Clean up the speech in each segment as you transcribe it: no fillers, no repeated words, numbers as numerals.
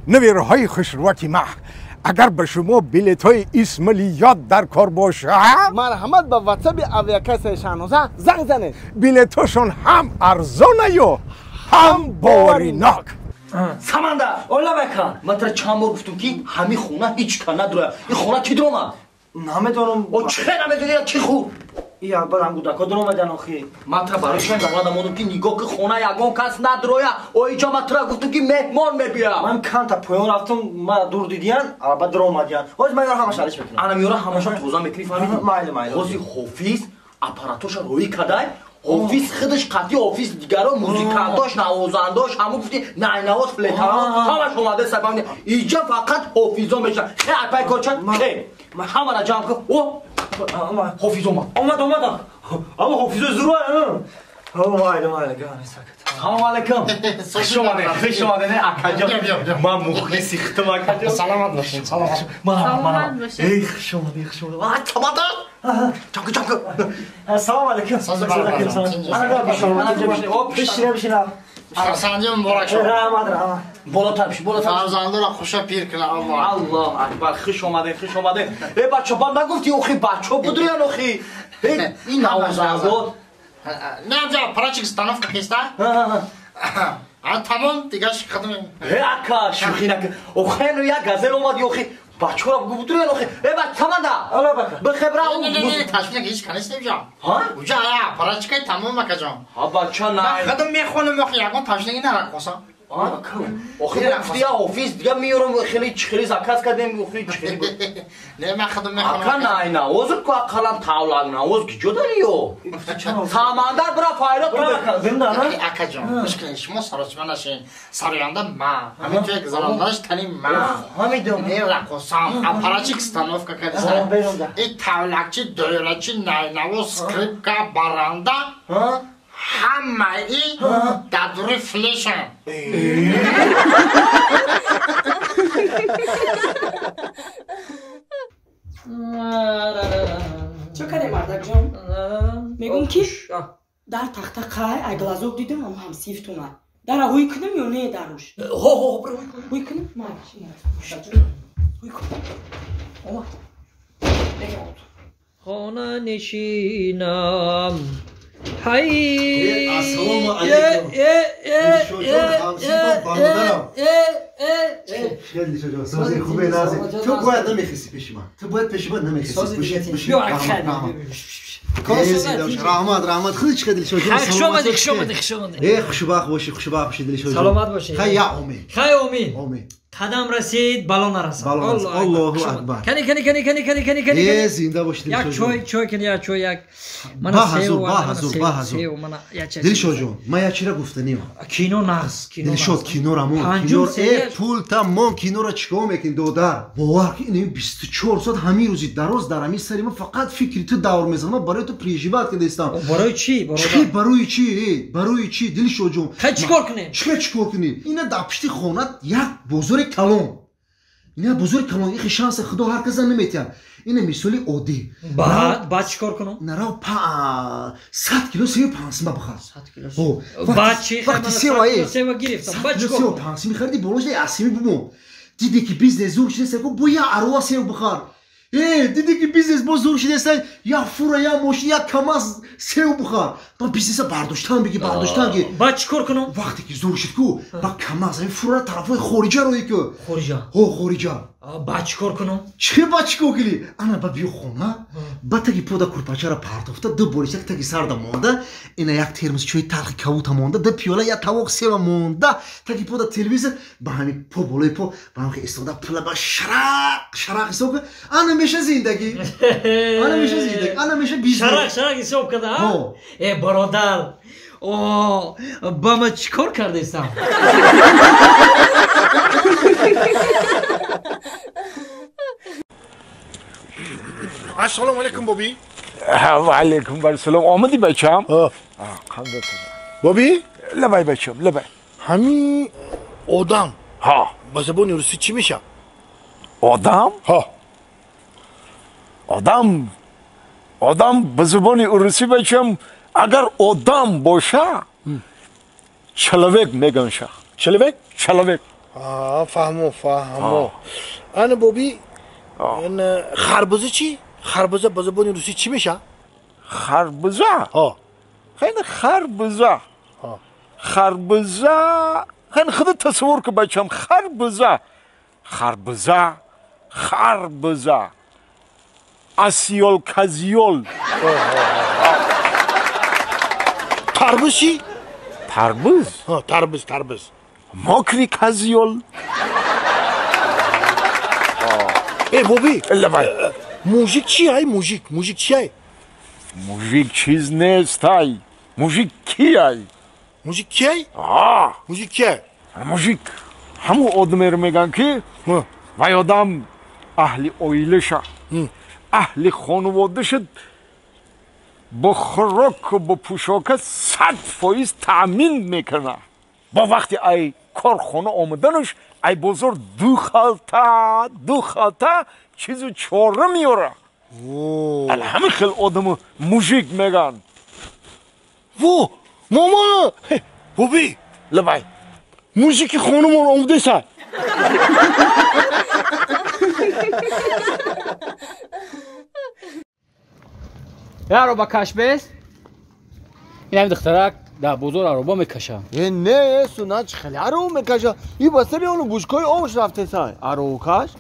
نویرهای خسروتی ما اگر به شما بلیط های اسمالیات در کار باشه مرحمت به واتساپ اویاکس 16 زنگ زنه. بلیط هاشون هم ارزانه یا هم باوریناک. سامانده اولا بکن من تر چند بار گفتم که همین خونه هیچ کار نداره. این خونه کی درو اومد؟ نمیدونم. او چه نمیدونی کی خوب؟ ای اول هم گودکا درو اومدن آخی. من تر برای شما اومدم که نگاه که خونه یگان کس نداره. او اینجا من تر گفتم که مهمان میبیا. من کانت پایون رفتم ما دور دیدین بعد درو اومدن. اوج من یارو همش علیش میکنم. انا میورا همش توزا میکنی فهمیدی؟ مایل. خوزی حافظ اپاراتورش روی کدای حافظ خودش قطعی حافظ دیگران موزیکانتاش نوازنداش همون گفتی نه نواز فلیتا همش اومده سبب اینجا فقط حافظا میشن خیلی اپای کوچن خیلی همه را جمع کن او حافظ اومد اما حافظ زروه مایل گانی ساکت. سلام علیکم. خوش اومدین اکاجا. من مخلصی ختم اکاجا. سلامت باشین. سلامت. ای خوش اومدین. چاکو. سلام علیکم. بشین. فرزندی مبارک شما. رحمت. بالاتر بشی. فرزنده را خوشا پیر کنه الله اکبر. خوش اومدین. ای بچه با نگفتی اوخی بچه بودری یا نخی؟ این نوازنده. نه جا پراچیک ستانوفکا کیستا؟ تمام دیگه خدمه. اکا شوخی نکن. او خیلی یک گزل اومد اوخی بچه را بودری یا نخی؟ ای بچه تمنده. الله بکن. بخبره نه تشویق هیچ کنیست نمیجا. ها؟ اوجا پراچیکای تمام مکا جان. ها بچه نه. خدم میخونم اوخی یکون تشویقی نرکوسا. آخه گفتی حافظ دیگه میارم خیلی زکاس کردیم خیلی چخیلی بود. نه من خودم میخوام. اکا نه نواز کو اقلام تاولان نواز کی جداریو. ساماندار برا فایرات بکن. زنده نه؟ اکا جان مشکل شما سرچما نشین. سریانده ما. همین توی گذرانداش تنی ما. همیدونم. نه رکوسام. اپاراچیک ستانوفکا کردن. این تاولکچی دویرچی نه نواز سکریپکا برانده. همه ای دادوری فلیشن. چه کاری مردک جان؟ میگم که در تخت قای اگلازوب دیدم هم سیفتونه در هوی کنم یا نه دروش؟ برو هوی کنم؟ هوی کنم خانه نشینم هی السلام علیکم. خیلی شجاع سازی خوبه نازی. تو باید نمیخیسی پیش من. تو باید پیش من نمیخیسی. بشین. رحمت خودت خیلی شجاع. خوش باشی دل شجاع. سلامت باشی. خیلی امید. قدم رسید بالا نرسید. الله اکبر. کنی. زنده باشی دل شجاع. یک چوی یک من حضور. دل شجاع. من یک چیز گفتنیم. کینو ناز. دل شد کینو رامون. کینو پول تمام کینو را چیکار میکنی دودار. باور این 24 ساعت همین روزی دراز در همین سری من فقط فکری تو دور میزنم برای تو پریژیبات کرده استم. برای چی؟ برای چی دل شجاع. چیکار کنی؟ اینا دپشتی خونت یک بزرگ کلون. اینا بزرگ کلون این شانس خدا هر کس نمیتونه. اینه مثالی عادی. بعد چیکار کنم؟ نرو 100 کیلو سیب 500 بخر. 100 کیلو. بعد چی؟ وقتی سیب گرفتم. بعد چیکار کنم؟ 500 می‌خردی بولوش اسمی بمون. دیدی که بیزنس زور شده سرکو بویا اروا سیب بخر. دیدی که بیزنس باز زور شده است یا فورا یا ماشین یا کماز سیب بخر. با بیزنس برداشتن بگی. بعد چیکار کنم؟ وقتی که زور شد کو با کماز این فورا طرفای خارجه روی که. خارجه. بعد چیکار کنم؟ چه بچکو گلی؟ انا با بیو خونه. با تگی پودا کورپاچه را پارتافته دو بولیشک تگی سرد مونده. اینا یک ترمز چوی تلخ کاوت مونده. دو پیوله یا تاوق سیب مونده. تگی پودا تلویزیون با همین پو بولای پو با هم که استفاده پول با شراق سوق. انا میشه زندگی. انا میشه بیزنس. شراق سوق کرده ها؟ ای برادر. با ما چیکار کرده استم؟ السلام علیکم بابی. و علیکم السلام. آمدی بچم؟ بابی؟ لبای بچم لبای. همین آدم با زبان روسی چی میشه؟ آدم به زبان روسی بچم اگر آدم باشه چلوک میگن شه. چلوک؟ فهمو انا بابی این خربزه چی؟ خربزه به زبان روسی چی میشه؟ خربزه خیلی خربزه خیلی خودت تصور که بچم خربزه اسیول کزیول تربز چی؟ تربز ماکری کزیول بابی لبای موژیک چی های؟ موژیک چی های؟ موژیک چیز نیست های موژیک کی های؟ موژیک کی های؟ موژیک کی های؟ موژیک همون آدمیر میگن که وای آدم اهل اویلشه اهل خانواده شد با خوراک و با پوشاک 100% تأمین میکنه با وقتی ای کارخانه آمدنش ای بزرگ دو خالته چیزو چاره میاره همه خیلی آدم موژیک میگن ماما بابی لبای موژیک خانمان آمده سر ароба каш бес инам духтарак да бозор ароба мекашам نه سوناچ خیلی ару میکشه این بسری اونو بوشکای آبش رفته سای ару کش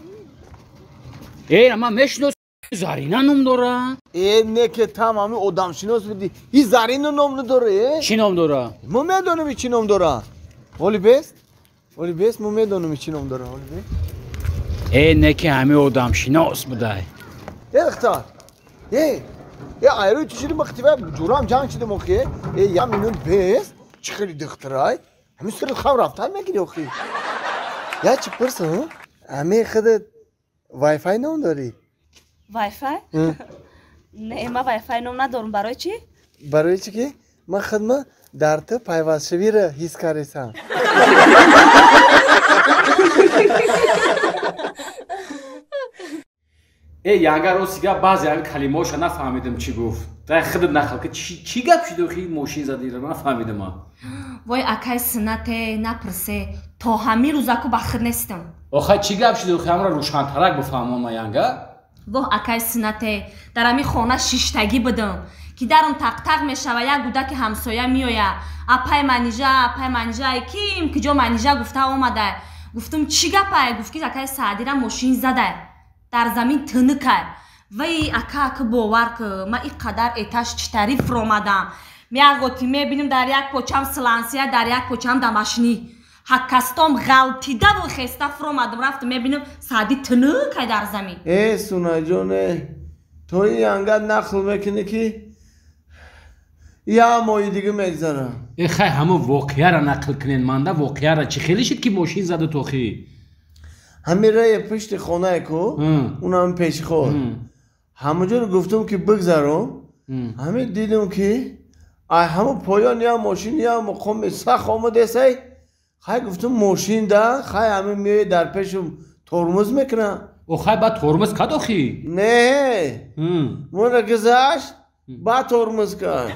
ама мешинос зарина ном дора نه که تمامی آدم شناس بدی این زرین نام نداره чӣ ном дора ما میدونیم چی نام داره ولی بیست ما میدونیم چی نام داره ولی بیست не ки ҳами одамшинос будай اختار یا ایروی تو شدیم اختیبه جورام جان شدیم اوکی یا منون بیست چی خیلی دخترای همین سر خواه رفتن میگیری اوکی یا چی پرسه همه خودت وای فای نام داری وای فای؟ نه ما وای فای نام ندارم برای چی؟ برای چی که من خدمه در تو پیوست شوی را حس کردم ягар росига баъзе ҳами калимаҳоша нафаҳмидам чӣ гуфт дай худат нахал ки чӣ гап шуд охи мошин задира нафаҳмидам вой акай синате напурсе то ҳами рӯзаку бахир нестам охай чӣ гап шуд охи ҳамра рӯшантарак бифаҳмонма янга воҳ акай синате дар ҳами хона шиштагӣ будам ки дарам тақ мешава як гудаки ҳамсоя меоя апай манижа ким ки ҷо манижа гуфта омада гуфтам чӣ гапай гуфт ки акай саъдира мошин зада дар замин тиника вай ака бовар ки ма ин қадар этаж чӣ тариф ромадам меағоти мебинем дар як почам слансия дар як почам дамашини ҳаккастом ғалтида бу хеста фромадам рафтам мебинем саъди тиникай дар замин сунаҷоне то ин ангад нақл мекунӣ ки я моҳи дига мегзара хай ҳамон воқеаро нақл кунен манда воқеаро чӣ хеле шуд ки мошин зада тохи ҳамин рая пишти хонае ку унам пеши ход ҳамонҷоро гуфтам ки бигзаром ҳамин дидам ки ай ҳамон поён я мошин я муқоми сах омадесай хай гуфтам мошин да хай ҳамин меоя дар пешум тормуз мекуна хай ба тормуз кад охи не мона гузашт ба тормуз кад